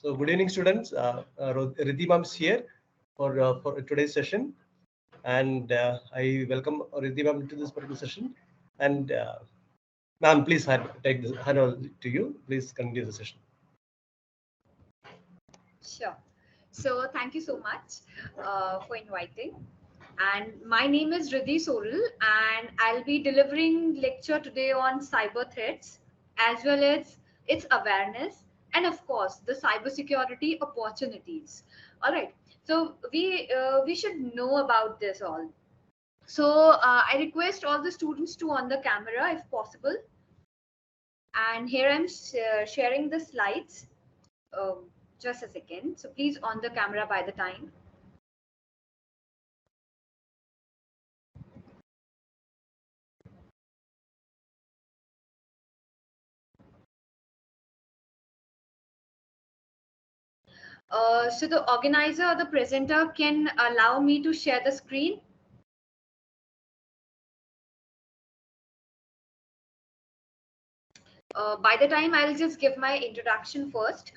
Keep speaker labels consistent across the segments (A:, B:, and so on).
A: So good evening, students. Riddhi ma'am is here for today's session, and I welcome Riddhi ma'am to this particular session. And ma'am, please take this hand over to you. Please continue the session.
B: Sure. So thank you so much for inviting. And my name is Riddhi Soral, and I'll be delivering lecture today on cyber threats as well as its awareness and of course the cybersecurity opportunities. All right. So we should know about this all. So I request all the students to on the camera if possible. And here I'm sharing the slides. Just a second. So please on the camera by the time. So the organizer or the presenter can allow me to share the screen. By the time, I'll just give my introduction first.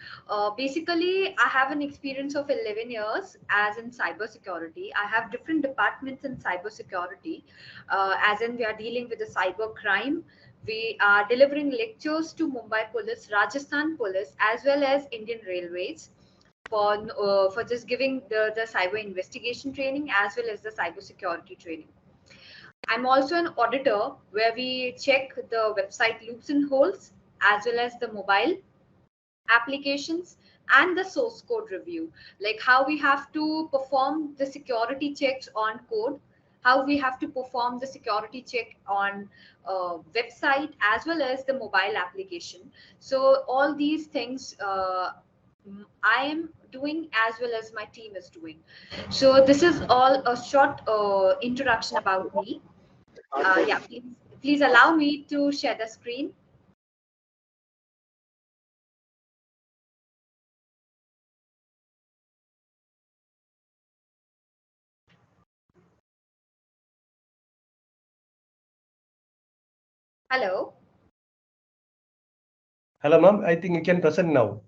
B: Basically, I have an experience of 11 years as in cybersecurity. I have different departments in cybersecurity, as in we are dealing with the cyber crime. We are delivering lectures to Mumbai Police, Rajasthan Police, as well as Indian Railways for just giving the cyber investigation training as well as the cybersecurity training. I'm also an auditor where we check the website loops and holes as well as the mobile applications and the source code review, like how we have to perform the security checks on code, how we have to perform the security check on website as well as the mobile application. So all these things I am doing as well as my team is doing. So this is all a short introduction about me. Yeah, please allow me to share the screen. Hello.
A: Hello, ma'am. I think you can present now.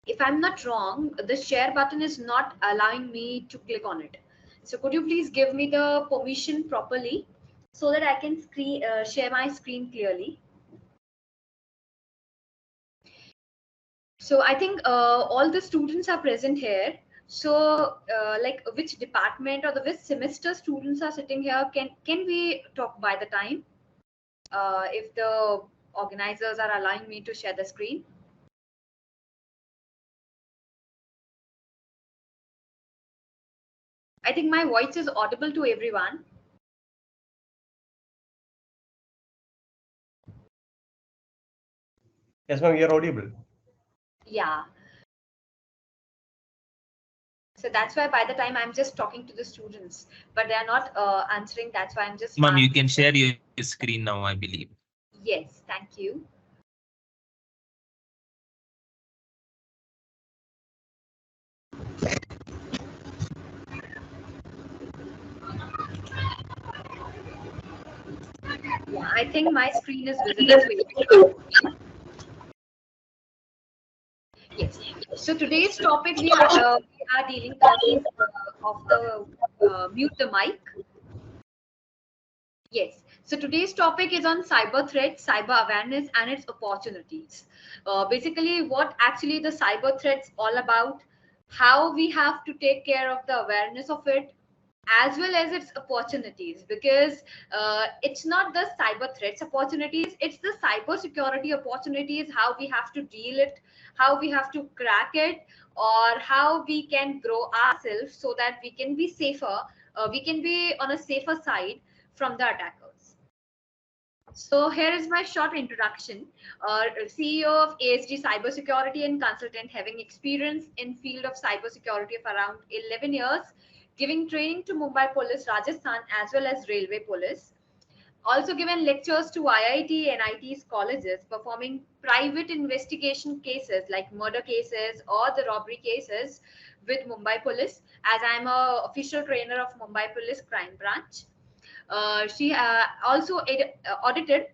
B: If I'm not wrong, the share button is not allowing me to click on it. So could you please give me the permission properly so that I can share my screen clearly? So I think all the students are present here. So like which department or the which semester students are sitting here? Can we talk by the time? If the organizers are allowing me to share the screen. I think my voice is audible to everyone.
A: Yes, ma'am, you are audible.
B: Yeah. So that's why by the time I'm just talking to the students, but they are not answering. That's why I'm just.
C: Ma'am, you can share your screen now, I believe.
B: Yes, thank you. Yeah, I think my screen is visible. Yes. So today's topic we are dealing of the mute the mic. Yes. So today's topic is on cyber threats, cyber awareness, and its opportunities. Basically, what actually the cyber threats all about, how we have to take care of the awareness of it, as well as its opportunities, because it's not the cyber threats opportunities, it's the cyber security opportunities, how we have to deal it, how we have to crack it, or how we can grow ourselves so that we can be safer, we can be on a safer side from the attackers. So here is my short introduction. CEO of ASG Cybersecurity and consultant, having experience in field of cybersecurity of around 11 years, giving training to Mumbai Police, Rajasthan, as well as Railway Police. Also given lectures to IIT and IT's colleges, performing private investigation cases like murder cases or the robbery cases with Mumbai Police, as I'm a official trainer of Mumbai Police Crime Branch. She also audited.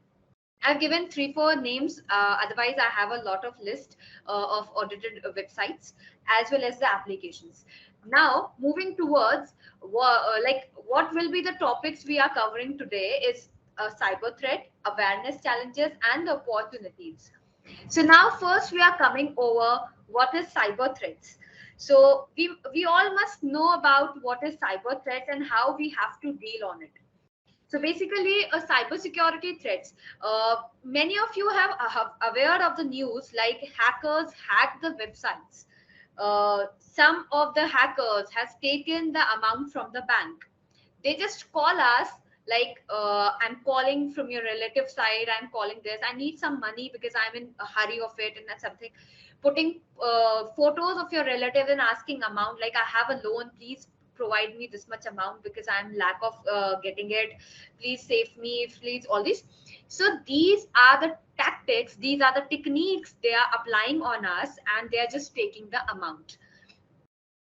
B: I've given 3-4 names. Otherwise, I have a lot of list of audited websites as well as the applications. Now, moving towards what will be the topics we are covering today is cyber threat, awareness challenges, and opportunities. So now, first we are coming over what is cyber threats. So we all must know about what is cyber threats and how we have to deal on it. So basically, a cybersecurity threats. Many of you have aware of the news, like hackers hack the websites. Some of the hackers has taken the amount from the bank. They just call us like, I'm calling from your relative side. I'm calling this. I need some money because I'm in a hurry of it and that's something. Putting photos of your relative and asking amount, like I have a loan, please provide me this much amount because I'm lack of getting it, please save me, please, all these. So these are the tactics, these are the techniques they are applying on us, and they are just taking the amount.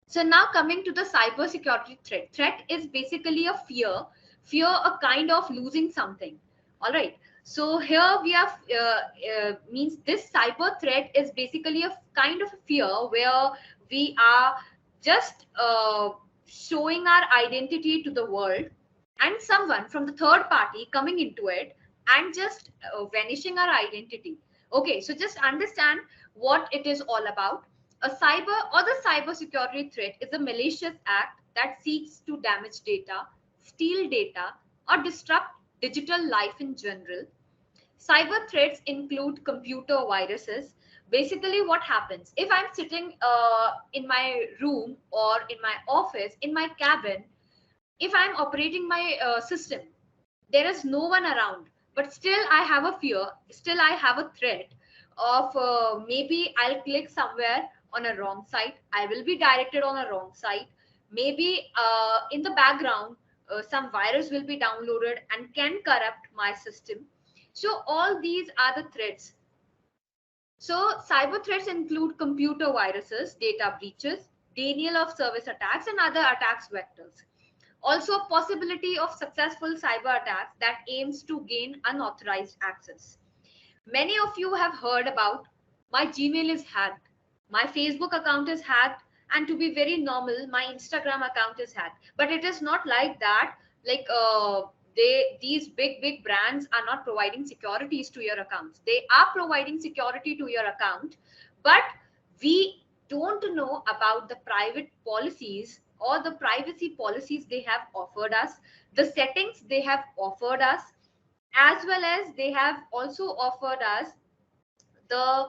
B: So now coming to the cyber security threat is basically a fear a kind of losing something. All right, so here we have means this cyber threat is basically a kind of fear where we are just showing our identity to the world, and someone from the third party coming into it and just vanishing our identity. Okay, so just understand what it is all about. A cyber or the cyber security threat is a malicious act that seeks to damage data, steal data, or disrupt digital life in general. Cyber threats include computer viruses. Basically, what happens if I'm sitting in my room or in my office, in my cabin, if I'm operating my system, there is no one around, but still I have a fear, still I have a threat of maybe I'll click somewhere on a wrong site, I will be directed on a wrong site, maybe in the background some virus will be downloaded and can corrupt my system. So all these are the threats. So cyber threats include computer viruses, data breaches, denial of service attacks, and other attacks vectors. Also, possibility of successful cyber attacks that aims to gain unauthorized access. Many of you have heard about my Gmail is hacked, my Facebook account is hacked, and to be very normal, my Instagram account is hacked. But it is not like that. Like these big brands are not providing securities to your accounts. They are providing security to your account, but we don't know about the private policies or the privacy policies they have offered us, the settings they have offered us, as well as they have also offered us the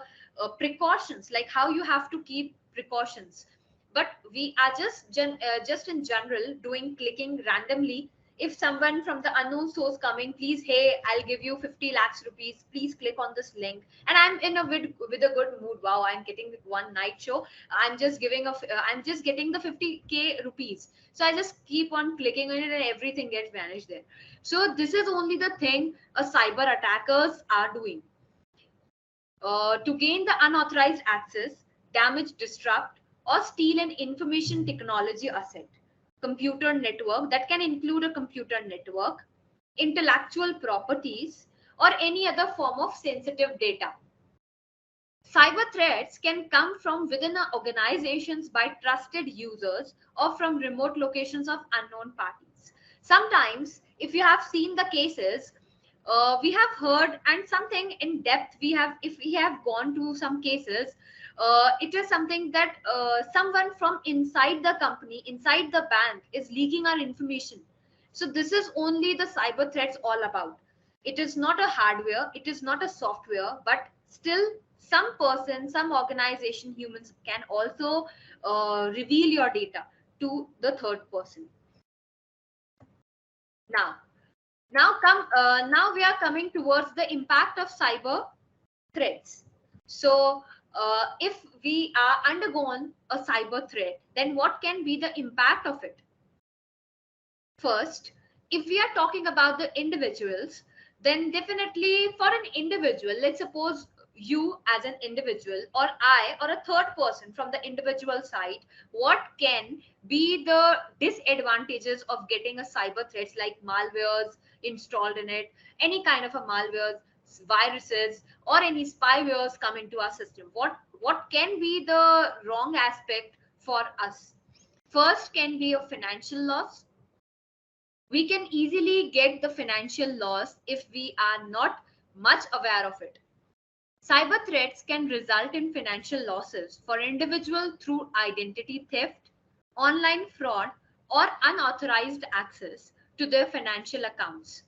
B: precautions, like how you have to keep precautions. But we are just in general doing clicking randomly. If someone from the unknown source coming, please, hey, I'll give you 50 lakhs rupees, please click on this link, and I'm in a with a good mood, wow, I'm getting one night show, I'm just I'm just getting the 50k rupees, so I just keep on clicking on it and everything gets vanished there. So this is only the thing a cyber attackers are doing. To gain the unauthorized access, damage, disrupt, or steal an information technology asset, computer network, that can include a computer network, intellectual properties, or any other form of sensitive data. Cyber threats can come from within organizations by trusted users or from remote locations of unknown parties. Sometimes, if you have seen the cases, we have heard, and something in depth we have, if we have gone to some cases, it is something that someone from inside the company, inside the bank, is leaking our information. So this is only the cyber threats all about. It is not a hardware, it is not a software, but still some person, some organization, humans can also reveal your data to the third person. Now we are coming towards the impact of cyber threats. So if we are undergone a cyber threat, then what can be the impact of it? First, if we are talking about the individuals, then definitely for an individual, let's suppose you as an individual or I or a third person from the individual side, what can be the disadvantages of getting a cyber threats like malwares installed in it, any kind of a malwares, viruses, or any spywares come into our system? What can be the wrong aspect for us? First can be a financial loss. We can easily get the financial loss if we are not much aware of it. Cyber threats can result in financial losses for individuals through identity theft, online fraud, or unauthorized access to their financial accounts.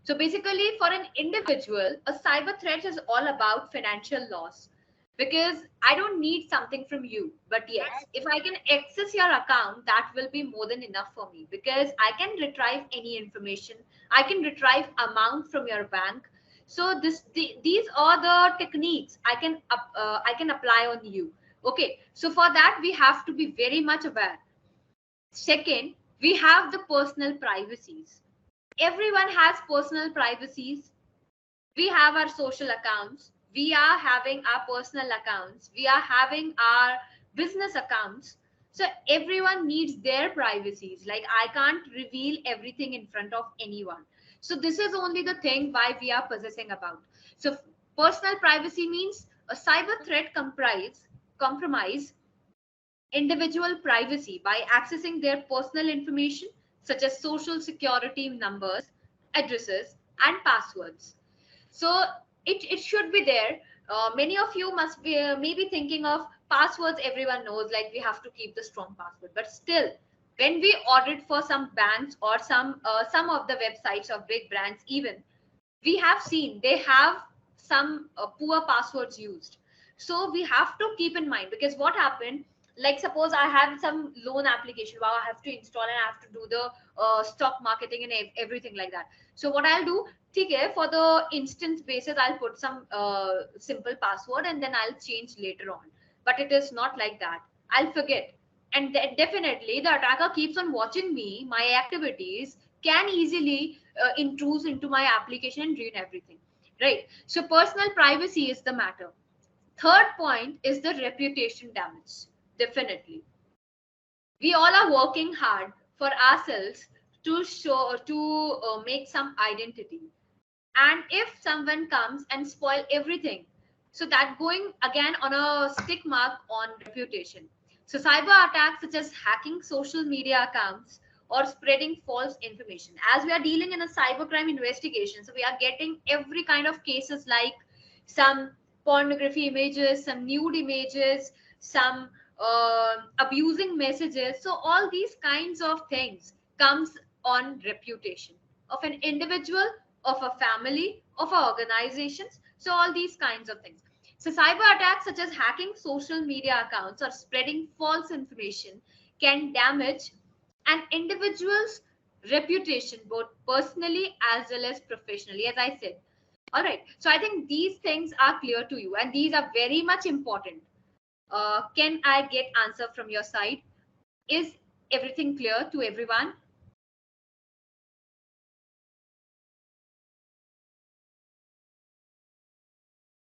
B: So basically, for an individual, a cyber threat is all about financial loss, because I don't need something from you. But yes, if I can access your account, that will be more than enough for me, because I can retrieve any information. I can retrieve amount from your bank. So these are the techniques I can apply on you. Okay, so for that we have to be very much aware. Second, we have the personal privacies. Everyone has personal privacies. We have our social accounts, we are having our personal accounts, we are having our business accounts. So everyone needs their privacies. Like, I can't reveal everything in front of anyone. So this is only the thing why we are possessing about. So personal privacy means a cyber threat compromise individual privacy by accessing their personal information such as social security numbers, addresses, and passwords. So it should be there. Many of you must be maybe thinking of passwords. Everyone knows, like, we have to keep the strong password. But still, when we audit for some banks or some of the websites of big brands, even we have seen they have some poor passwords used. So we have to keep in mind, because what happened, like, suppose I have some loan application, wow, I have to install and I have to do the stock marketing and everything like that. So what I'll do, okay, for the instance basis, I'll put some simple password and then I'll change later on. But it is not like that. I'll forget. And definitely the attacker keeps on watching me, my activities, can easily intrude into my application and ruin everything. Right. So personal privacy is the matter. Third point is the reputation damage. Definitely. We all are working hard for ourselves to show, to make some identity. And if someone comes and spoil everything, so that going again on a stick mark on reputation. So cyber attacks such as hacking social media accounts or spreading false information. As we are dealing in a cybercrime investigation, so we are getting every kind of cases, like some pornography images, some nude images, some abusing messages. So all these kinds of things comes on reputation of an individual, of a family, of our organizations. So all these kinds of things. So cyber attacks such as hacking social media accounts or spreading false information can damage an individual's reputation, both personally as well as professionally, as I said. All right. So I think these things are clear to you, and these are very much important. Can I get answer from your side? Is everything clear to everyone?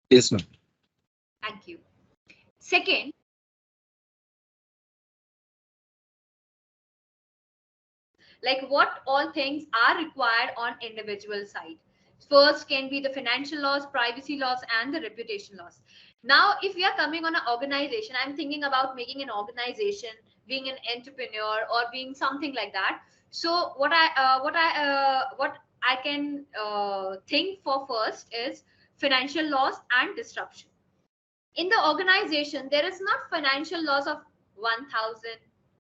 C: Yes, ma'am.
B: Thank you. Second, like, what all things are required on individual side. First can be the financial loss, privacy loss, and the reputation loss. Now, if we are coming on an organization, I'm thinking about making an organization, being an entrepreneur, or being something like that. So what I can think for first is financial loss and disruption. In the organization, there is not financial loss of 1,000,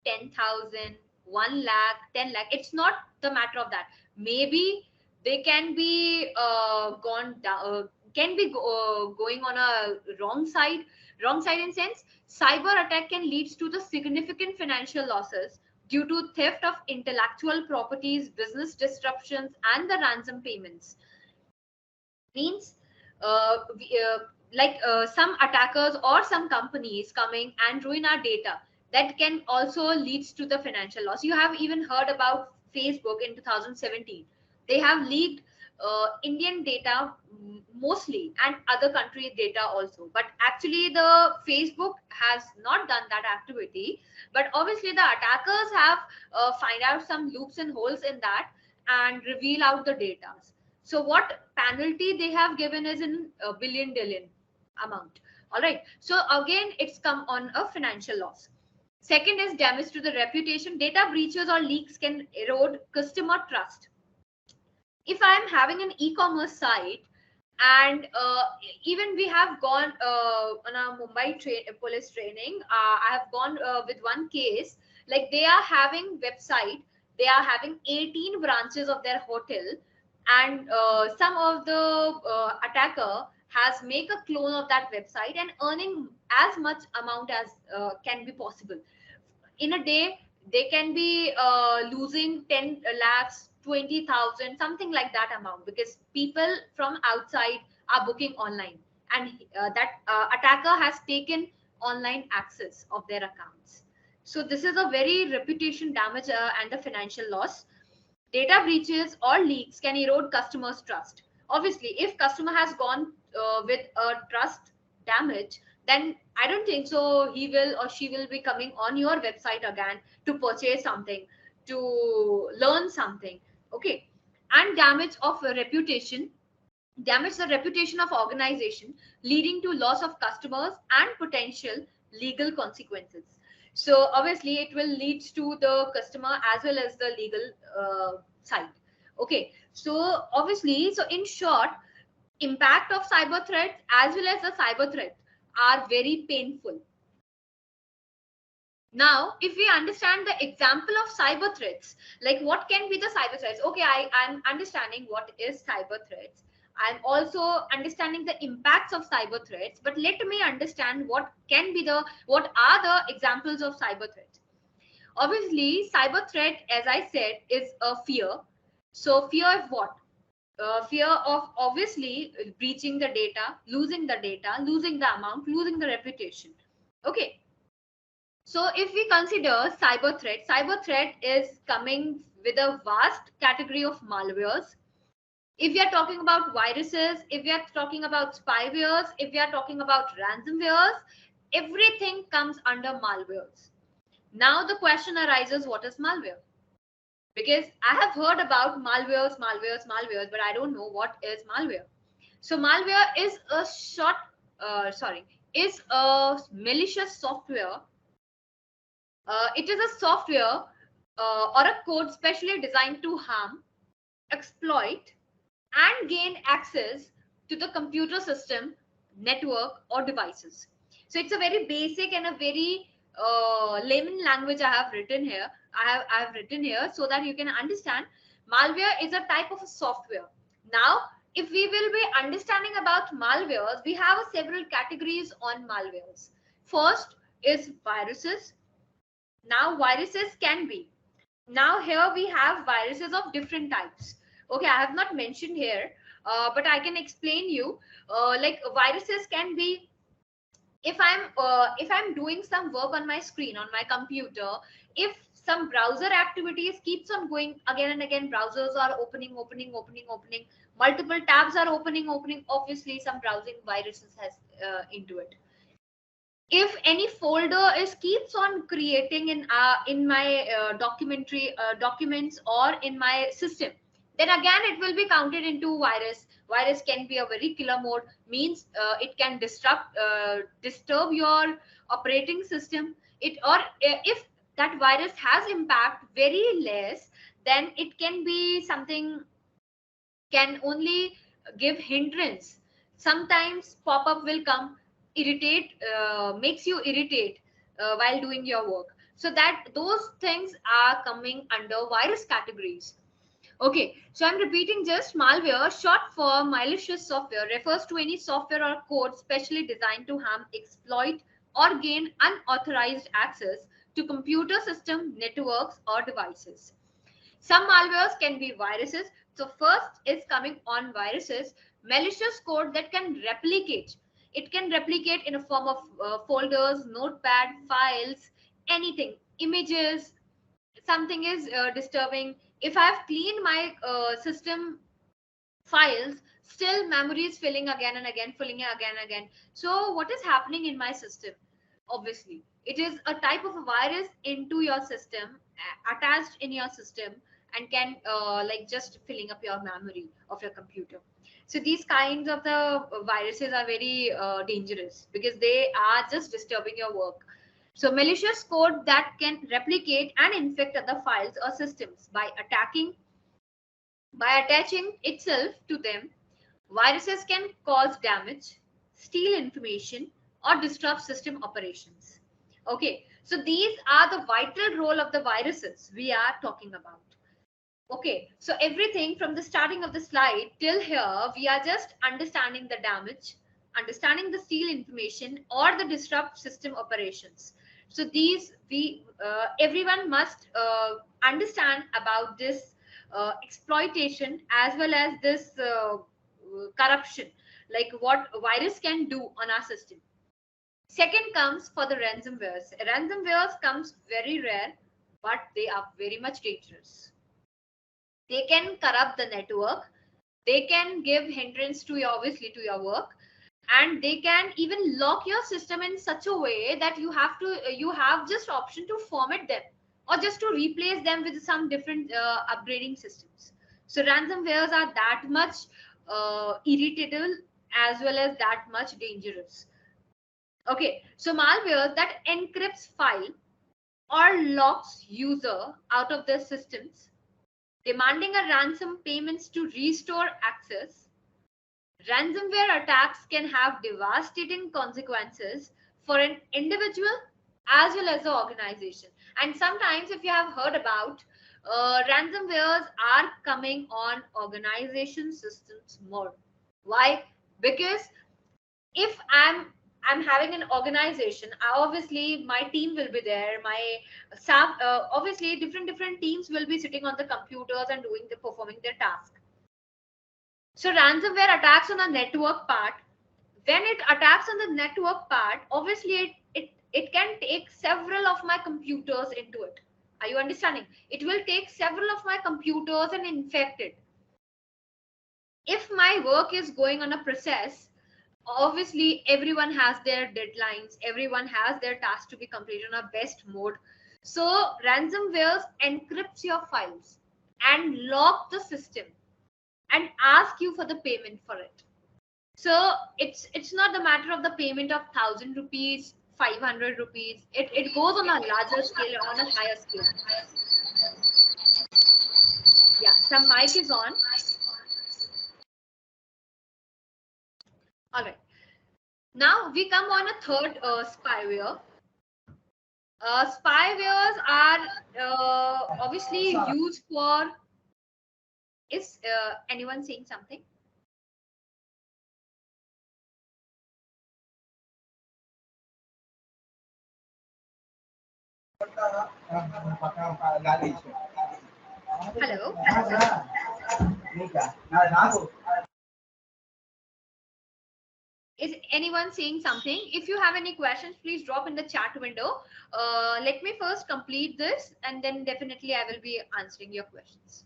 B: 10,000, 1 lakh, 10 lakh. It's not the matter of that. Maybe they can be gone down, going on a wrong side in sense. Cyber attack can lead to the significant financial losses due to theft of intellectual properties, business disruptions, and the ransom payments. Means some attackers or some companies coming and ruin our data, that can also leads to the financial loss. You have even heard about Facebook in 2017. They have leaked Indian data mostly, and other country data also. But actually, the Facebook has not done that activity. But obviously, the attackers have find out some loops and holes in that and reveal out the data. So what penalty they have given is in a billion amount. All right. So again, it's come on a financial loss. Second is damage to the reputation. Data breaches or leaks can erode customer trust. If I'm having an e-commerce site, and even we have gone on a Mumbai police training, I have gone with one case, like they are having website, they are having 18 branches of their hotel, and some of the attacker has make a clone of that website and earning as much amount as can be possible. In a day they can be losing 10 lakhs, 20,000, something like that amount, because people from outside are booking online, and that attacker has taken online access of their accounts. So this is a very reputation damage and the financial loss. Data breaches or leaks can erode customers trust. Obviously, if customer has gone with a trust damage, then I don't think so he will or she will be coming on your website again to purchase something, to learn something. Okay. And damage of reputation, damage the reputation of organization, leading to loss of customers and potential legal consequences. So obviously it will lead to the customer as well as the legal side. Okay. So obviously, so in short, impact of cyber threats as well as the cyber threats are very painful. Now, if we understand the example of cyber threats, like what can be the cyber threats? Okay, I'm understanding what is cyber threats. I'm also understanding the impacts of cyber threats, but let me understand what are the examples of cyber threats. Obviously, cyber threat, as I said, is a fear. So fear of what? Fear of obviously breaching the data, losing the amount, losing the reputation. Okay. So if we consider cyber threat is coming with a vast category of malwares. If we are talking about viruses, if we are talking about spywares, if we are talking about ransomwares, everything comes under malwares. Now the question arises, what is malware? Because I have heard about malwares, but I don't know what is malware. So malware is is a malicious software. It is a software or a code specially designed to harm, exploit, and gain access to the computer system, network, or devices. So it's a very basic and a very layman language I have written here. I have written here so that you can understand. Malware is a type of a software. Now, if we will be understanding about malwares, we have several categories on malwares. First is viruses. Now, viruses can be. Now, here we have viruses of different types. Okay, I have not mentioned here, but I can explain you. Like viruses can be, if I'm doing some work on my screen on my computer, if some browser activities keeps on going again and again, browsers are opening, multiple tabs are opening, obviously some browsing viruses has into it. If any folder is keeps on creating in my documents or in my system, then again it will be counted into virus can be a very killer mode, means it can disturb your operating system. It or if that virus has impact very less, then it can be something, can only give hindrance. Sometimes pop-up will come, irritate, makes you irritate while doing your work. So that those things are coming under virus categories. Okay, so I'm repeating just malware, short for malicious software, refers to any software or code specially designed to harm, exploit, or gain unauthorized access to computer system, networks, or devices. Some malwares can be viruses. So first is coming on viruses, malicious code that can replicate. It can replicate in a form of folders, notepad, files, anything, images. Something is disturbing, If I've cleaned my system files, still memory is filling again and again, filling again and again. So what is happening in my system? Obviously, it is a type of a virus into your system, attached in your system, and can like just filling up your memory of your computer. So these kinds of the viruses are very dangerous because they are just disturbing your work. So malicious code that can replicate and infect other files or systems by attaching itself to them. Viruses can cause damage, steal information, or disrupt system operations. Okay, so these are the vital role of the viruses we are talking about. Okay, so everything from the starting of the slide till here, we are just understanding the damage, understanding the steal information, or the disrupt system operations. So these everyone must understand about this exploitation as well as this corruption, like what virus can do on our system. Second comes for the ransomwares. Ransomwares comes very rare, but they are very much dangerous. They can corrupt the network, they can give hindrance to your, obviously, to your work, and they can even lock your system in such a way that you have just option to format them or just to replace them with some different upgrading systems. So ransomwares are that much irritable as well as that much dangerous. Okay, so malware that encrypts file or locks user out of their systems, demanding a ransom payments to restore access. Ransomware attacks can have devastating consequences for an individual as well as the organization. And sometimes, if you have heard about, ransomwares are coming on organization systems more. Why? Because if I'm having an organization, obviously my team will be there, my staff, obviously different teams will be sitting on the computers and performing their task. So ransomware attacks on the network part. When it attacks on the network part, obviously it can take several of my computers into it. Are you understanding? It will take several of my computers and infect it. If my work is going on a process, obviously everyone has their deadlines, everyone has their task to be completed on a best mode. So ransomware encrypts your files and lock the system and ask you for the payment for it. So it's not the matter of the payment of 1,000 rupees, 500 rupees. It goes on a larger scale, on a higher scale. Yeah, some mic is on. All right. Now we come on a third spyware. Spywares are obviously used for. Is anyone saying something? Hello. Is anyone saying something? If you have any questions, please drop in the chat window. Let me first complete this, and then definitely I will be answering your questions.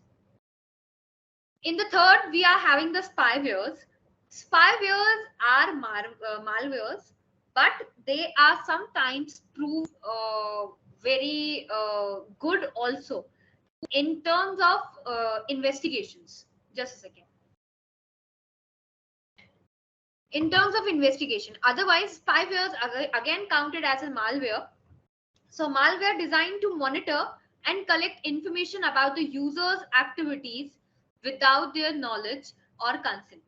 B: In the third, we are having the spywares. Spywares are malwares, but they are sometimes prove very good also in terms of investigations. Just a second. In terms of investigation, otherwise spywares are again counted as a malware. So malware designed to monitor and collect information about the user's activities without their knowledge or consent.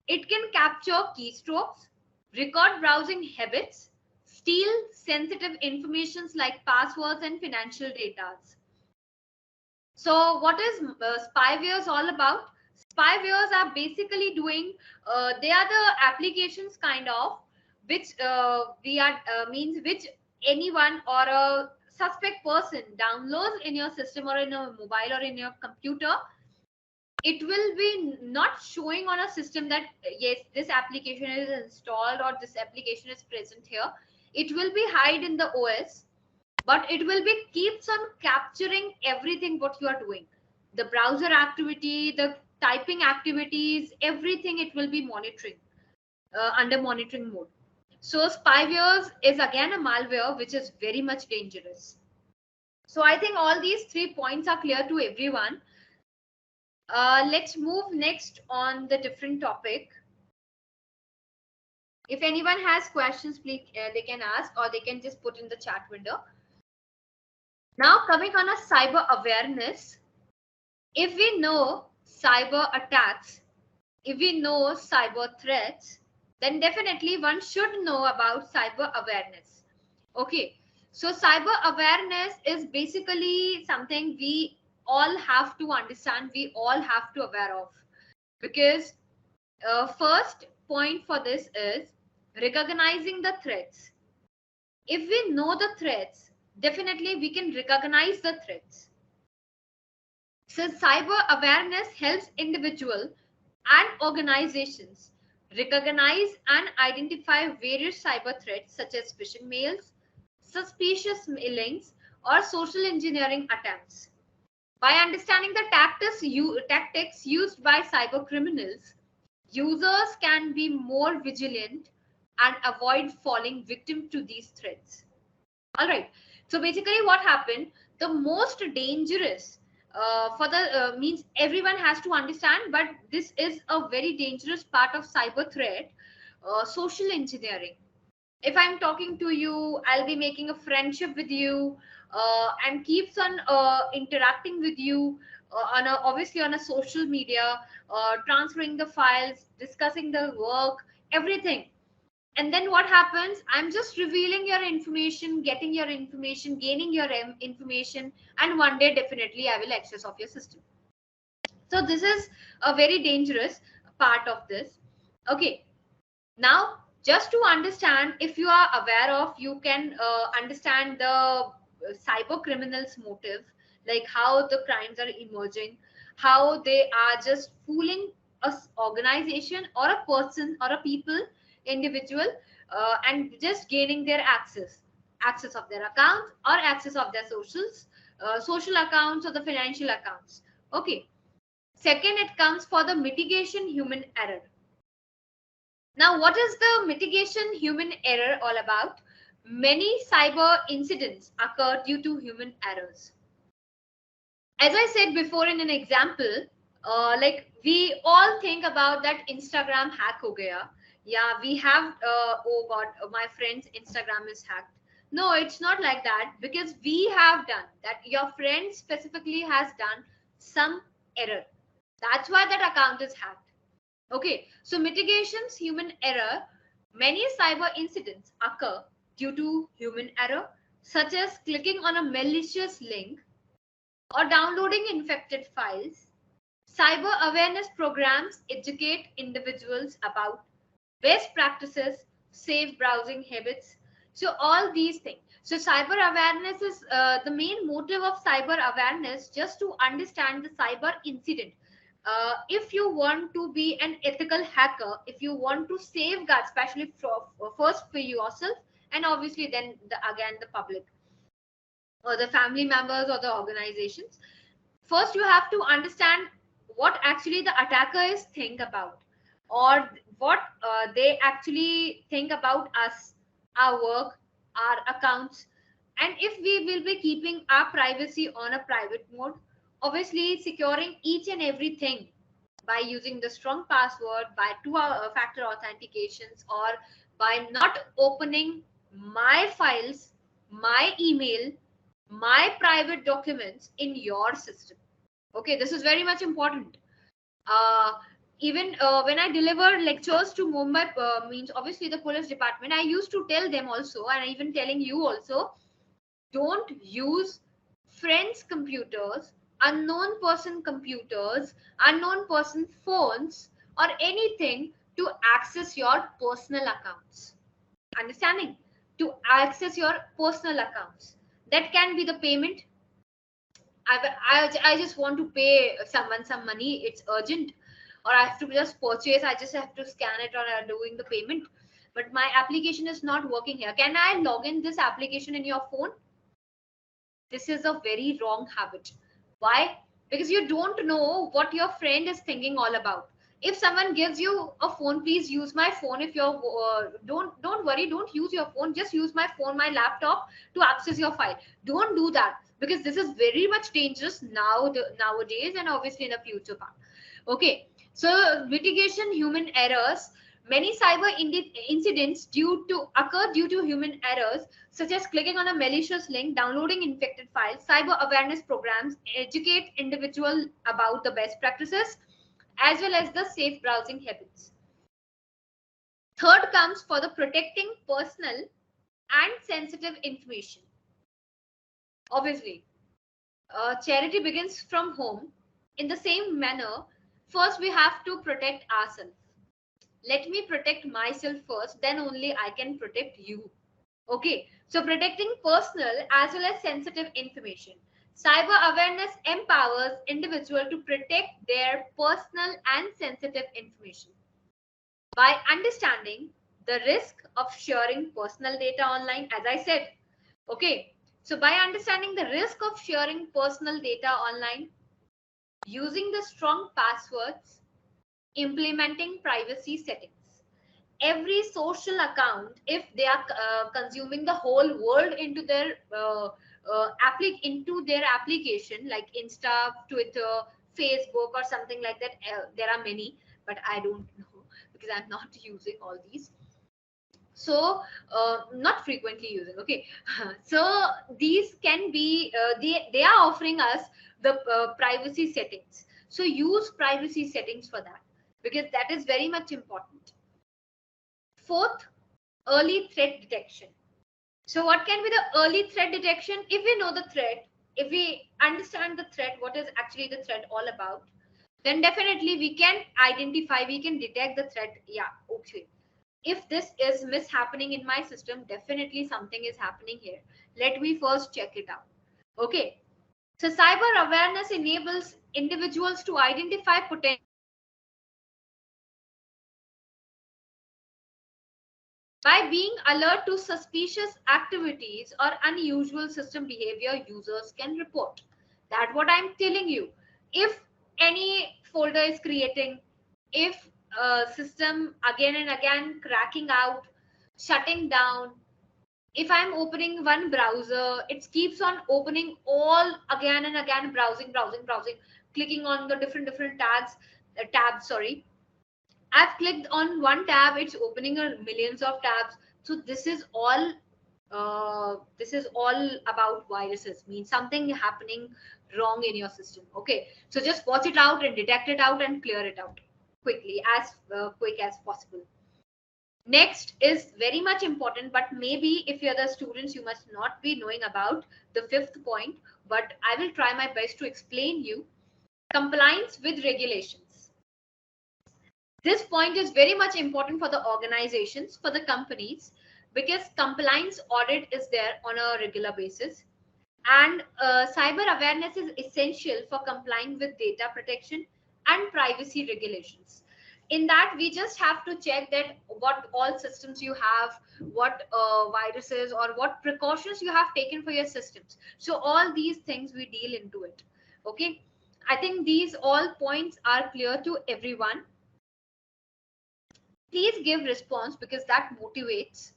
B: It can capture keystrokes, record browsing habits, steal sensitive information like passwords and financial data. So what is spywares all about? Spywares are basically doing, they are the applications kind of which which anyone or a suspect person downloads in your system or in a mobile or in your computer. It will be not showing on a system that yes, this application is installed or this application is present here. It will be hide in the OS. but it will be keeps on capturing everything what you are doing, the browser activity, the typing activities, everything it will be monitoring under monitoring mode. So spywares is again a malware which is very much dangerous. So I think all these 3 points are clear to everyone. Let's move next on the different topic. If anyone has questions, please they can ask, or they can just put in the chat window. Now coming on a cyber awareness, if we know cyber attacks, if we know cyber threats, then definitely one should know about cyber awareness. Okay, so cyber awareness is basically something we all have to understand, we all have to aware of, because first point for this is recognizing the threats. If we know the threats, definitely we can recognize the threats. So cyber awareness helps individuals and organizations recognize and identify various cyber threats such as phishing mails, suspicious links, or social engineering attempts. By understanding the tactics used by cyber criminals, users can be more vigilant and avoid falling victim to these threats. All right. So basically, what happened? The most dangerous for the means everyone has to understand, but this is a very dangerous part of cyber threat, social engineering. If I'm talking to you, I'll be making a friendship with you and keeps on interacting with you obviously on a social media, transferring the files, discussing the work, everything. And then what happens? I'm just revealing your information, getting your information, gaining your information, and one day definitely I will access of your system. So this is a very dangerous part of this. Okay, now just to understand, if you are aware of, you can understand the cyber criminals motive, like how the crimes are emerging, how they are just fooling a organization or a person or a people, individual, and just gaining their access of their accounts or access of their social accounts or the financial accounts. Okay, second, it comes for the mitigation human error. Now, what is the mitigation human error all about? Many cyber incidents occur due to human errors. As I said before in an example, like we all think about that Instagram hack ho gaya. Yeah, we have, oh God, my friend's Instagram is hacked. No, it's not like that, because we have done that. Your friend specifically has done some error. That's why that account is hacked. Okay, so mitigations human error. Many cyber incidents occur due to human error, such as clicking on a malicious link or downloading infected files. Cyber awareness programs educate individuals about best practices, safe browsing habits. So all these things. So cyber awareness is the main motive of cyber awareness, just to understand the cyber incident. If you want to be an ethical hacker, if you want to safeguard, especially first for yourself, and obviously then again the public or the family members or the organizations, first you have to understand what actually the attacker is think about, or what they actually think about us, our work, our accounts, and if we will be keeping our privacy on a private mode, obviously securing each and everything by using the strong password, by two-factor authentications, or by not opening my files, my email, my private documents in your system. Okay, this is very much important. Even when I deliver lectures to Mumbai, means obviously the police department, I used to tell them also, and even telling you also, don't use friends' computers, unknown person computers, unknown person phones, or anything to access your personal accounts. Understanding? To access your personal accounts. That can be the payment. I just want to pay someone some money, it's urgent, or I have to just purchase, I just have to scan it, or I'm doing the payment, but my application is not working here. Can I log in this application in your phone? This is a very wrong habit. Why? Because you don't know what your friend is thinking all about. If someone gives you a phone, please use my phone. If you're don't worry, don't use your phone. Just use my phone, my laptop to access your file. Don't do that, because this is very much dangerous nowadays, and obviously in the future. Okay, so mitigation human errors. Many cyber incidents occur due to human errors, such as clicking on a malicious link, downloading infected files. Cyber awareness programs educate individuals about the best practices as well as the safe browsing habits. Third comes for the protecting personal and sensitive information. Obviously, charity begins from home. In the same manner, first we have to protect ourselves. Let me protect myself first, then only I can protect you. Okay, so protecting personal as well as sensitive information. Cyber awareness empowers individuals to protect their personal and sensitive information by understanding the risk of sharing personal data online, as I said. Okay, so by understanding the risk of sharing personal data online, using the strong passwords, implementing privacy settings. Every social account, if they are consuming the whole world into their into their application, like Insta, Twitter, Facebook, or something like that, there are many, but I don't know because I'm not using all these. So not frequently using. Okay, so these can be they are offering us the privacy settings. So use privacy settings for that, because that is very much important. Fourth, early threat detection. So what can be the early threat detection? If we know the threat, if we understand the threat, what is actually the threat all about, then definitely we can identify, we can detect the threat. Yeah, okay. If this is mishappening in my system, definitely something is happening here. Let me first check it out. Okay. So cyber awareness enables individuals to identify potential by being alert to suspicious activities or unusual system behavior. Users can report. That's what I'm telling you. If any folder is creating, if a system again and again cracking out, shutting down, if I'm opening one browser, it keeps on opening all again and again, browsing, clicking on the different tabs, sorry. I've clicked on one tab, it's opening a millions of tabs. So this is all about viruses, means something happening wrong in your system. Okay, so just watch it out and detect it out and clear it out quickly, as quick as possible. Next is very much important, but maybe if you're the students, you must not be knowing about the fifth point, but I will try my best to explain you. Compliance with regulations. This point is very much important for the organizations, for the companies, because compliance audit is there on a regular basis. And cyber awareness is essential for complying with data protection and privacy regulations. In that, we just have to check that what all systems you have, what viruses or what precautions you have taken for your systems. So all these things we deal into it. Okay, I think these all points are clear to everyone. Please give response, because that motivates.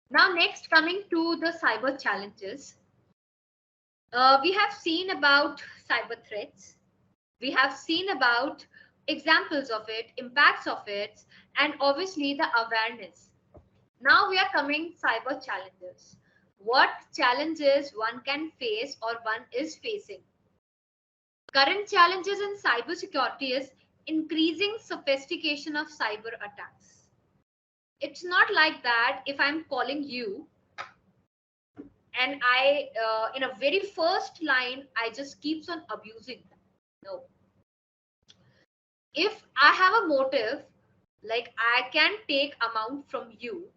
B: Now, next, coming to the cyber challenges. We have seen about cyber threats. We have seen about examples of it, impacts of it, and obviously the awareness. Now we are coming cyber challenges. What challenges one can face or one is facing? Current challenges in cybersecurity is increasing sophistication of cyber attacks. It's not like that if I'm calling you and I, in a very first line, I just keeps on abusing them. No. If I have a motive, like I can take amount from you,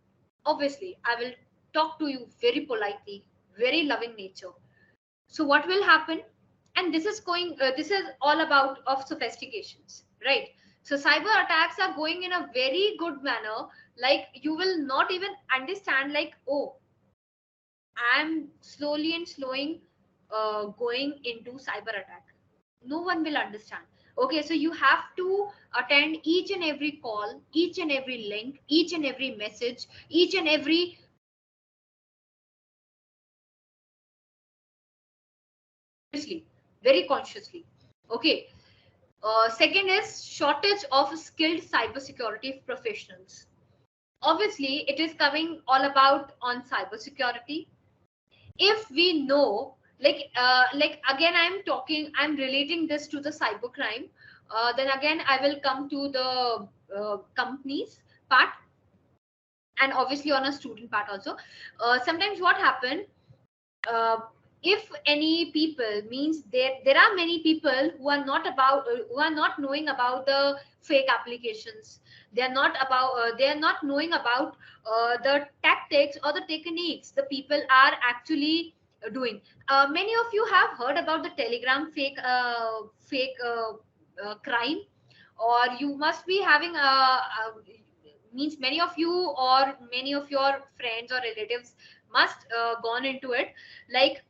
B: obviously I will talk to you very politely, very loving nature. So what will happen? And this is this is all about of sophistications, right? So cyber attacks are going in a very good manner. Like you will not even understand, like, oh, I'm slowly and slowing going into cyber attack. No one will understand. Okay, so you have to attend each and every call, each and every link, each and every message, each and every consciously, very consciously. Okay. Second is shortage of skilled cybersecurity professionals. Obviously, it is coming all about on cybersecurity. If we know, like again, I'm relating this to the cybercrime. Then again, I will come to the companies part, and obviously on a student part also. Sometimes what happened, uh, if any people means there are many people who are not knowing about the fake applications. They are not knowing about the tactics or the techniques the people are actually doing. Many of you have heard about the telegram fake crime, or you must be having means many of you or many of your friends or relatives must gone into it. Like,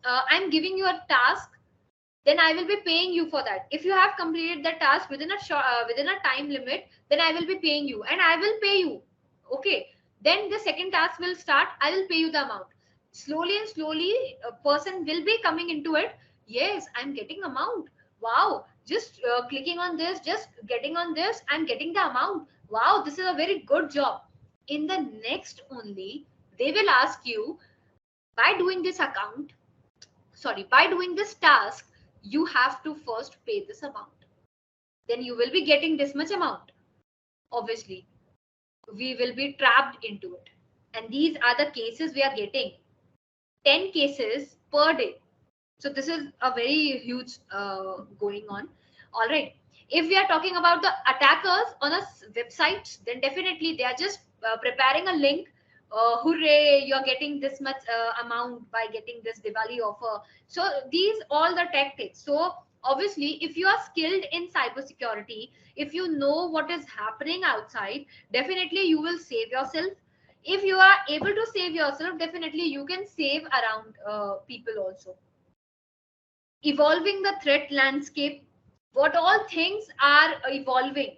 B: I'm giving you a task, then I will be paying you for that. If you have completed the task within a time limit, then I will be paying you and I will pay you. Okay, then the second task will start, I will pay you the amount. Slowly and slowly a person will be coming into it. Yes, I'm getting amount. Wow, just clicking on this, just getting on this, I'm getting the amount. Wow, this is a very good job. In the next only, they will ask you, by doing this account, sorry, by doing this task, you have to first pay this amount. Then you will be getting this much amount. Obviously, we will be trapped into it. And these are the cases we are getting. 10 cases per day. So this is a very huge going on. All right. If we are talking about the attackers on a website, then definitely they are just preparing a link. Hooray, you're getting this much amount by getting this Diwali offer. So these all the tactics. So obviously, if you are skilled in cybersecurity, if you know what is happening outside, definitely you will save yourself. If you are able to save yourself, definitely you can save around people also. Evolving the threat landscape, what all things are evolving,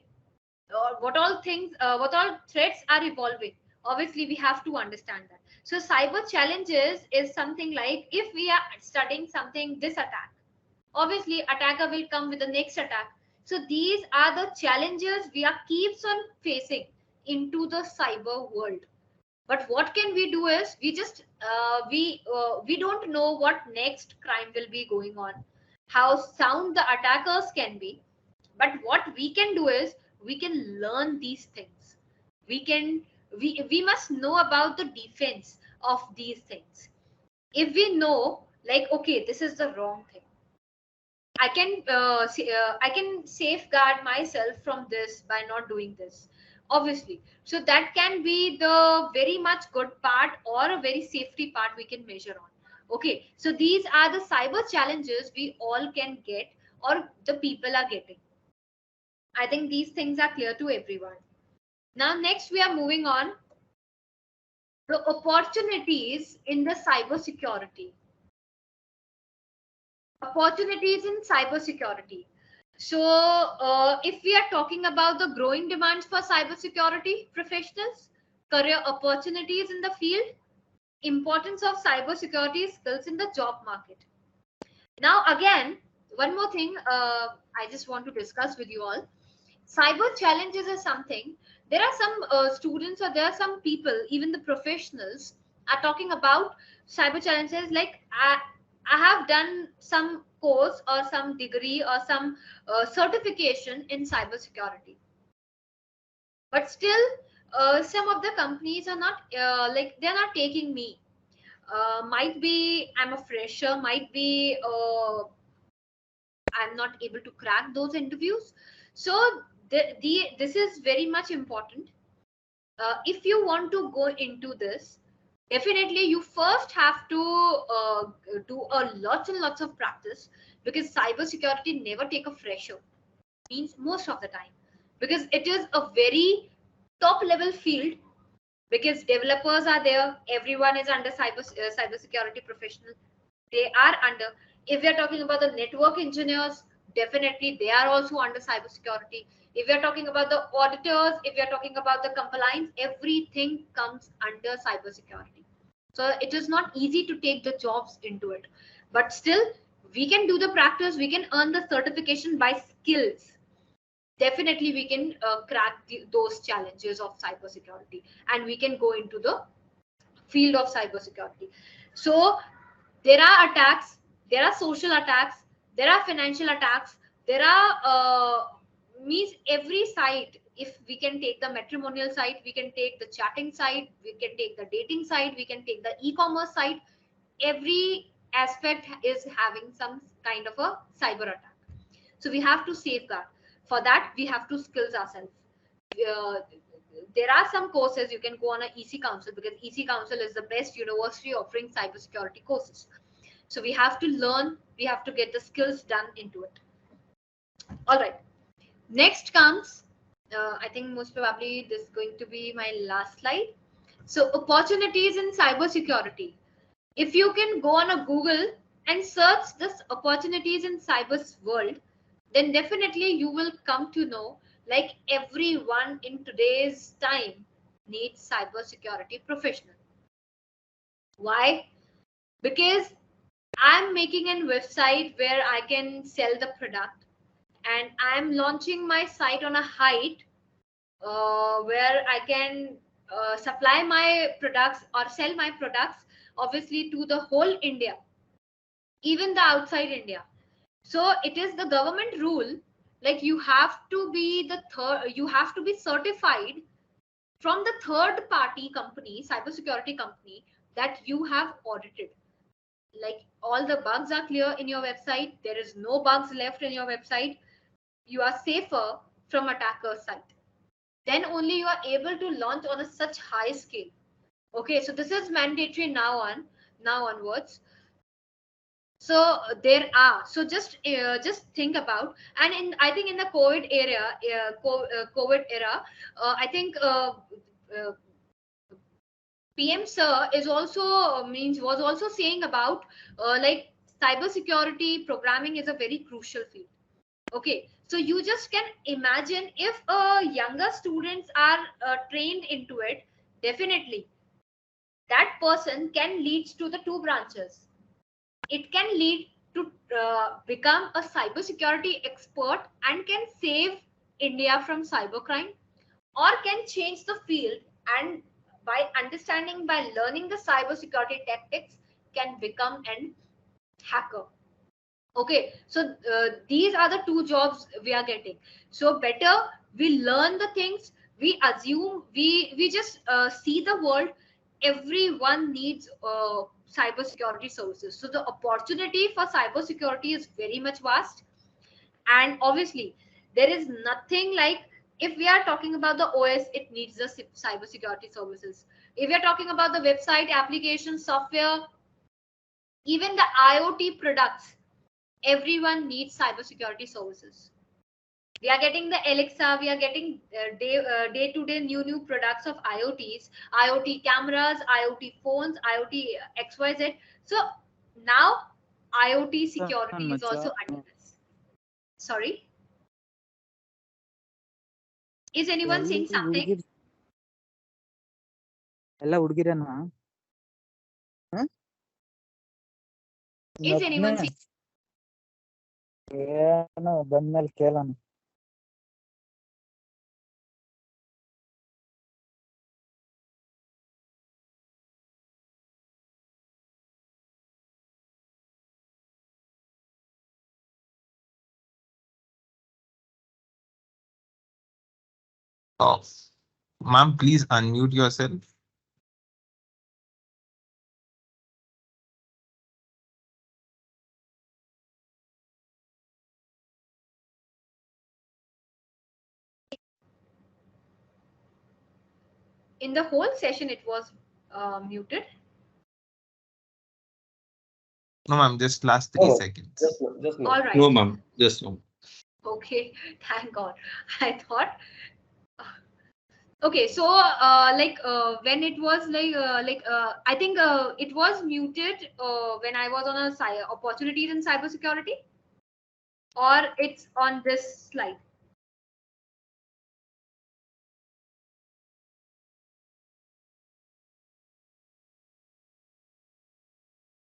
B: or what all threats are evolving. Obviously we have to understand that. So cyber challenges is something like, if we are studying something, this attack, obviously attacker will come with the next attack. So these are the challenges we are keeps on facing into the cyber world. But what can we do is, we don't know what next crime will be going on, how sound the attackers can be. But what we can do is, we can learn these things. We must know about the defense of these things. If we know, like, okay, this is the wrong thing, I can safeguard myself from this by not doing this. Obviously, so that can be the very much good part or a very safety part we can measure on. Okay, so these are the cyber challenges we all can get, or the people are getting. I think these things are clear to everyone. Now, next we are moving on. The opportunities in the cyber security. Opportunities in cybersecurity. So, if we are talking about the growing demands for cybersecurity professionals, career opportunities in the field, importance of cybersecurity skills in the job market. Now, again, one more thing I just want to discuss with you all. Cyber challenges is something. There are some students, or there are some people, even the professionals, are talking about cyber challenges like, I have done some course or some degree or some certification in cybersecurity, but still some of the companies are not like, they're not taking me. Might be I'm a fresher, might be I'm not able to crack those interviews. So this is very much important. If you want to go into this, definitely you first have to do a lots and lots of practice, because cybersecurity never take a fresher, means most of the time, because it is a very top level field because developers are there. Everyone is under cybersecurity professional. They are under. If we are talking about the network engineers, definitely they are also under cybersecurity. If we are talking about the auditors, if we are talking about the compliance, everything comes under cybersecurity. So it is not easy to take the jobs into it, but still we can do the practice. We can earn the certification by skills. Definitely we can crack those challenges of cybersecurity, and we can go into the field of cybersecurity. So there are attacks, there are social attacks, there are financial attacks, there are means every side. If we can take the matrimonial side, we can take the chatting side, we can take the dating side, we can take the e-commerce side. Every aspect is having some kind of a cyber attack. So we have to safeguard. For that, we have to skills ourselves. There are some courses you can go on a EC Council, because EC Council is the best university offering cybersecurity courses. So we have to learn, we have to get the skills done into it. All right. Next comes, I think most probably this is going to be my last slide. So opportunities in cybersecurity. If you can go on a Google and search this opportunities in cyber world, then definitely you will come to know, like, everyone in today's time needs cybersecurity professional. Why? Because I'm making a website where I can sell the product, and I'm launching my site on a height where I can supply my products or sell my products, obviously, to the whole India, even the outside India. So it is the government rule, like you have to be you have to be certified from the third party company, cybersecurity company, that you have audited. Like all the bugs are clear in your website, there is no bugs left in your website, you are safer from attacker's side. Then only you are able to launch on a such high scale. Okay, so this is mandatory now onwards. So there are, so just think about, and I think in the COVID era, I think PM Sir is also was also saying about like cybersecurity programming is a very crucial field. Okay, so you just can imagine if younger students are trained into it, definitely that person can lead to the two branches. It can lead to become a cybersecurity expert and can save India from cybercrime, or can change the field and by understanding, by learning the cybersecurity tactics, can become an hacker. Okay, so these are the two jobs we are getting. So better we learn the things, we assume, we just see the world. Everyone needs cybersecurity services. So the opportunity for cybersecurity is very much vast. And obviously, there is nothing like, if we are talking about the OS, it needs the cybersecurity services. If we are talking about the website, application, software, even the IoT products, everyone needs cybersecurity services. We are getting the Alexa, we are getting day-to-day new products of IoTs, IoT cameras, IoT phones, IoT XYZ. So now IoT security is also under this. Sorry? Is anyone saying something? Is anyone saying?
C: Oh, ma'am, please unmute yourself.
B: In the whole session, it was muted.
C: No, ma'am, just last 3 seconds.
A: Just no.
B: All right.
C: No, ma'am, just no.
B: Okay, thank God. I thought Okay, so when it was I think it was muted when I was on a opportunities in cybersecurity, or it's on this slide.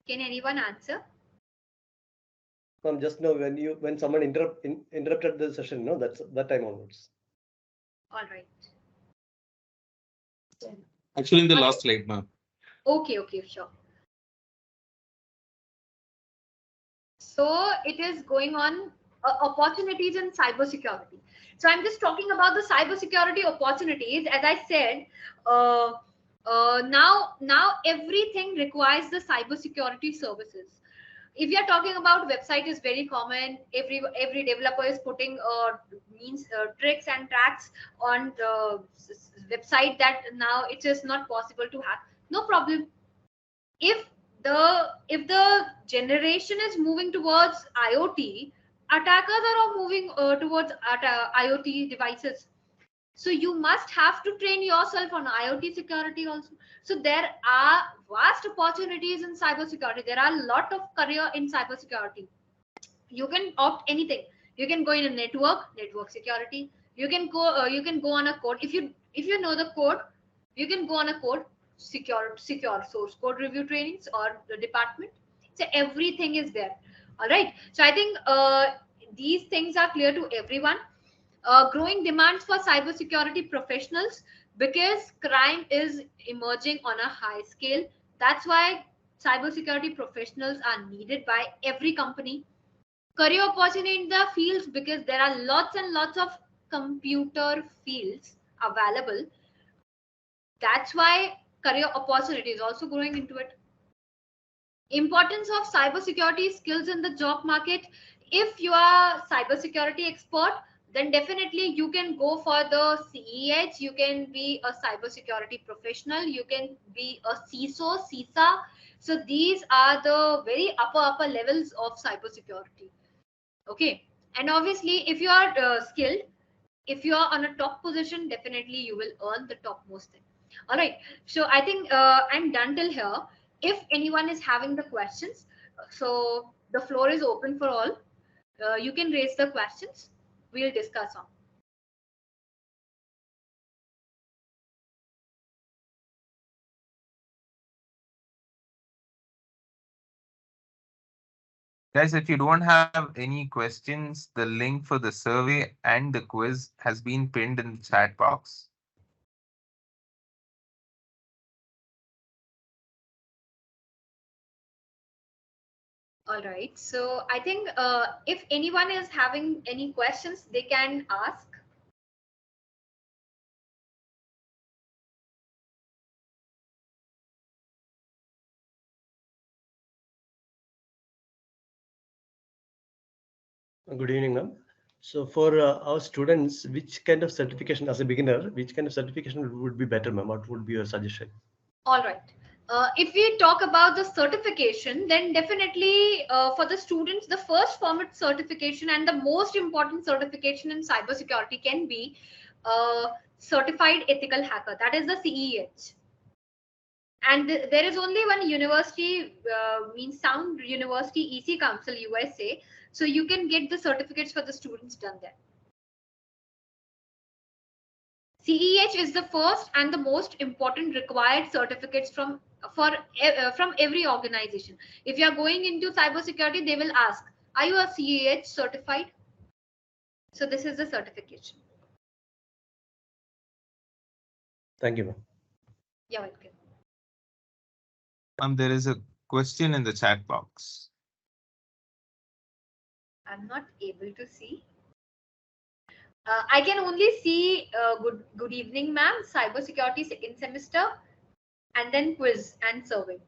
B: Can anyone answer?
A: Just now when someone interrupted the session, no, that's that time onwards.
B: All right.
C: Actually, in the
B: Okay.
C: last slide, ma'am.
B: Okay, sure. So it is going on opportunities in cybersecurity. So I'm just talking about the cybersecurity opportunities. As I said, now everything requires the cybersecurity services. If you are talking about website is very common. Every developer is putting tricks and tracks on the website that now it is not possible to hack. No problem. If the generation is moving towards IoT, attackers are all moving towards IoT devices. So you must have to train yourself on IoT security also. So there are vast opportunities in cybersecurity. There are a lot of career in cybersecurity. You can opt anything. You can go in a network security. You can go on a code. If you know the code, you can go on a code secure source code review trainings or the department. So everything is there. All right. So I think these things are clear to everyone. Growing demands for cybersecurity professionals because crime is emerging on a high scale. That's why cybersecurity professionals are needed by every company. Career opportunity in the fields because there are lots and lots of computer fields available. That's why career opportunity is also growing into it. Importance of cybersecurity skills in the job market. If you are cybersecurity expert, then definitely you can go for the CEH. You can be a cybersecurity professional. You can be a CISO, CISA. So these are the very upper levels of cybersecurity. Okay. And obviously, if you are skilled, if you are on a top position, definitely you will earn the topmost thing. All right. So I think I'm done till here. If anyone is having the questions, so the floor is open for all. You can raise the questions. We'll discuss on.
C: Guys, if you don't have any questions, the link for the survey and the quiz has been pinned in the chat box.
B: All right. So I think if anyone is having any questions, they can ask.
A: Good evening, ma'am. So for our students, which kind of certification as a beginner, which kind of certification would be better, ma'am? What would be your suggestion?
B: All right. If we talk about the certification, then definitely for the students, the first format certification and the most important certification in cybersecurity can be Certified Ethical Hacker. That is the CEH. And there is only one university, means Sound University EC Council USA. So you can get the certificates for the students done there. CEH is the first and the most important required certificates from every organization. If you are going into cybersecurity, they will ask, "Are you a CEH certified?" So this is the certification.
A: Thank you, ma'am.
B: You're welcome.
C: There is a question in the chat box.
B: I'm not able to see. I can only see good evening, ma'am, cybersecurity second semester, and then quiz and survey.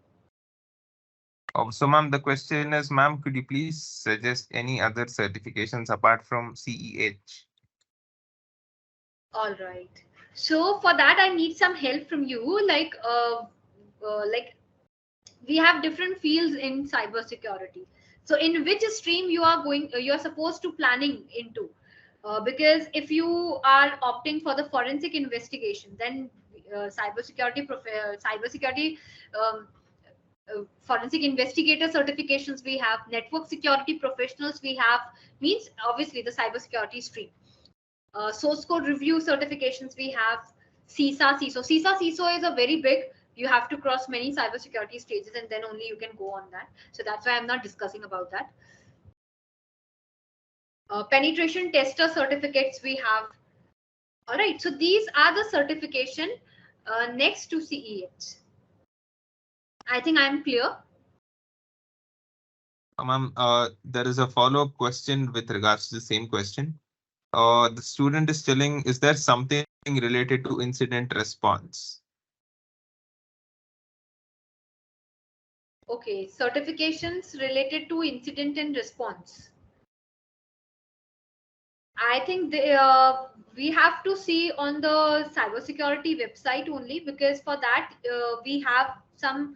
C: Oh, so, ma'am, the question is, ma'am, could you please suggest any other certifications apart from CEH?
B: All right. So for that, I need some help from you. Like we have different fields in cybersecurity. So in which stream you are going, you are supposed to planning into. Because if you are opting for the forensic investigation, then cybersecurity um, forensic investigator certifications we have, network security professionals we have, means obviously the cybersecurity stream. Source code review certifications we have, CISA CISO is a very big. You have to cross many cybersecurity stages and then only you can go on that. So that's why I'm not discussing about that. Penetration tester certificates we have. All right, so these are the certification next to CEH. I think I'm clear.
C: Ma'am, there is a follow-up question with regards to the same question. The student is telling, is there something related to incident response?
B: Okay, certifications related to incident and response. I think we have to see on the cybersecurity website only, because for that we have some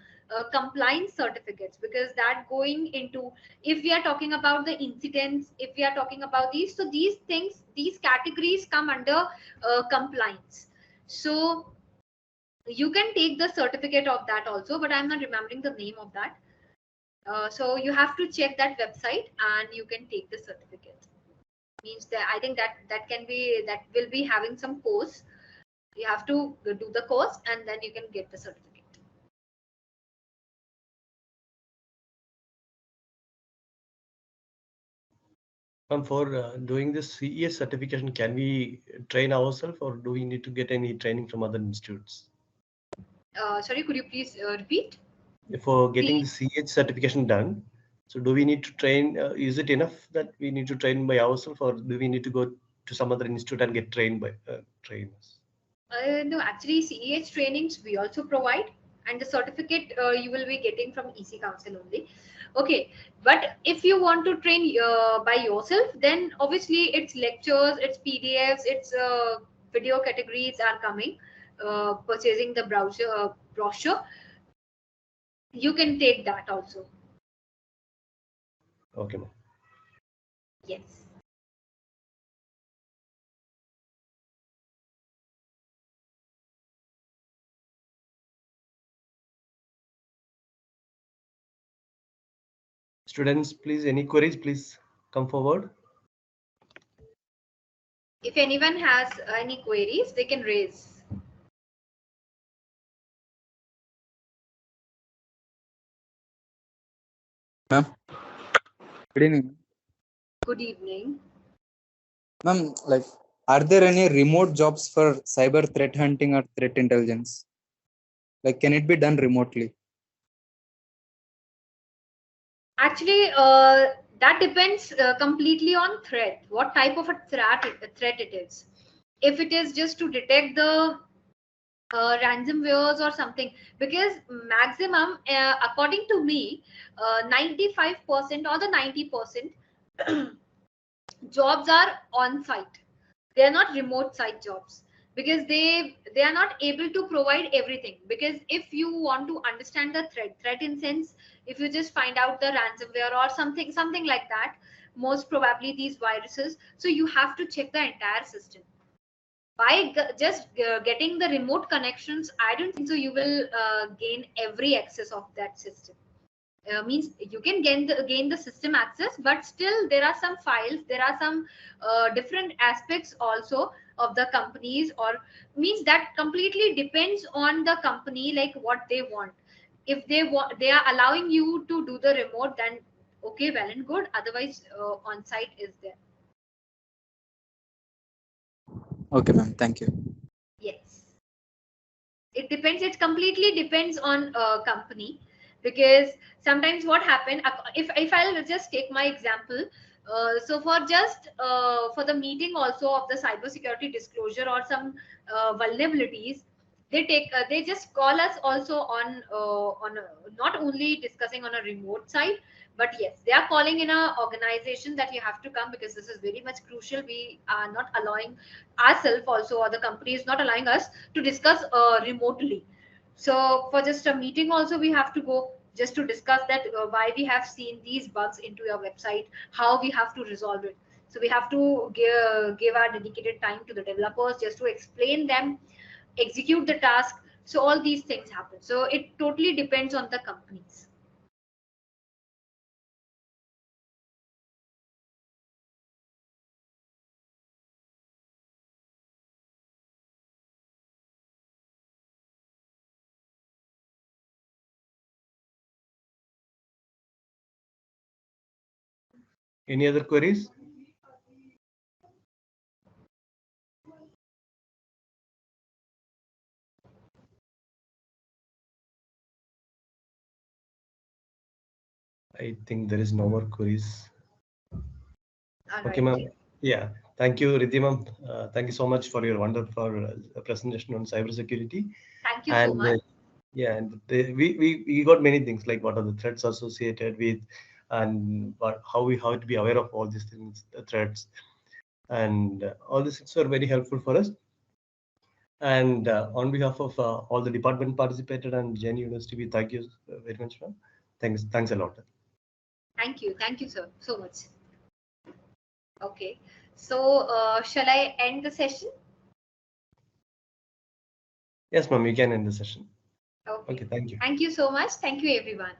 B: compliance certificates, because that going into, if we are talking about the incidents, if we are talking about these, so these things, these categories come under compliance. So you can take the certificate of that also, but I'm not remembering the name of that. So you have to check that website and you can take the certificate. Means that I think that can be, that will be having some course. You have to do the course and then you can get the certificate.
A: For doing this CES certification, can we train ourselves or do we need to get any training from other institutes?
B: Sorry, could you please repeat?
A: For getting the CES certification done, so do we need to train? Is it enough that we need to train by ourselves, or do we need to go to some other institute and get trained by trainers?
B: No, actually CEH trainings we also provide, and the certificate you will be getting from EC Council only. Okay, but if you want to train by yourself, then obviously it's lectures, it's PDFs, it's video categories are coming. Purchasing the brochure, you can take that also.
A: Okay, ma'am.
B: Yes.
A: Students, please, any queries, please come forward.
B: If anyone has any queries, they can raise.
D: Ma'am, good evening.
B: Good evening.
D: Ma'am, like, are there any remote jobs for cyber threat hunting or threat intelligence? Like, can it be done remotely?
B: Actually, that depends completely on threat. What type of a threat it is. If it is just to detect the ransomwares or something, because maximum, according to me, 95% or the 90% jobs are on site. They are not remote site jobs, because they are not able to provide everything. Because if you want to understand the threat in sense, if you just find out the ransomware or something like that, most probably these viruses, so you have to check the entire system. By just getting the remote connections, I don't think so you will gain every access of that system. Means you can gain the system access, but still there are some files, there are some different aspects also of the companies, or means that completely depends on the company, like what they want. If they are allowing you to do the remote, then okay, well and good. Otherwise on site is there.
D: Okay, ma'am. Thank you.
B: Yes, it depends, it completely depends on company. Because sometimes what happen, if I'll just take my example, so for just for the meeting also of the cybersecurity disclosure or some vulnerabilities, they just call us also on not only discussing on a remote side, but yes, they are calling in a organization that you have to come, because this is very much crucial. We are not allowing ourselves also, or the company is not allowing us to discuss remotely. So for just a meeting also we have to go, just to discuss that why we have seen these bugs into your website, how we have to resolve it. So we have to give our dedicated time to the developers just to explain them, execute the task. So all these things happen. So it totally depends on the companies.
A: Any other queries? I think there is no more queries.
B: All
A: Okay,
B: right.
A: ma'am. Yeah. Thank you, Riddhi ma'am. Thank you so much for your wonderful presentation on cybersecurity.
B: Thank you so
A: And
B: much.
A: yeah, and we got many things like what are the threats associated with, and how we have to be aware of all these things, the threats, and all these things are very helpful for us. And on behalf of all the department participated and Jain University, we thank you very much, ma'am. Thanks a lot.
B: Thank you, sir, so much. Okay, so shall I end the session?
A: Yes, ma'am. We can end the session.
B: Okay.
A: Okay. Thank you.
B: Thank you so much. Thank you, everyone.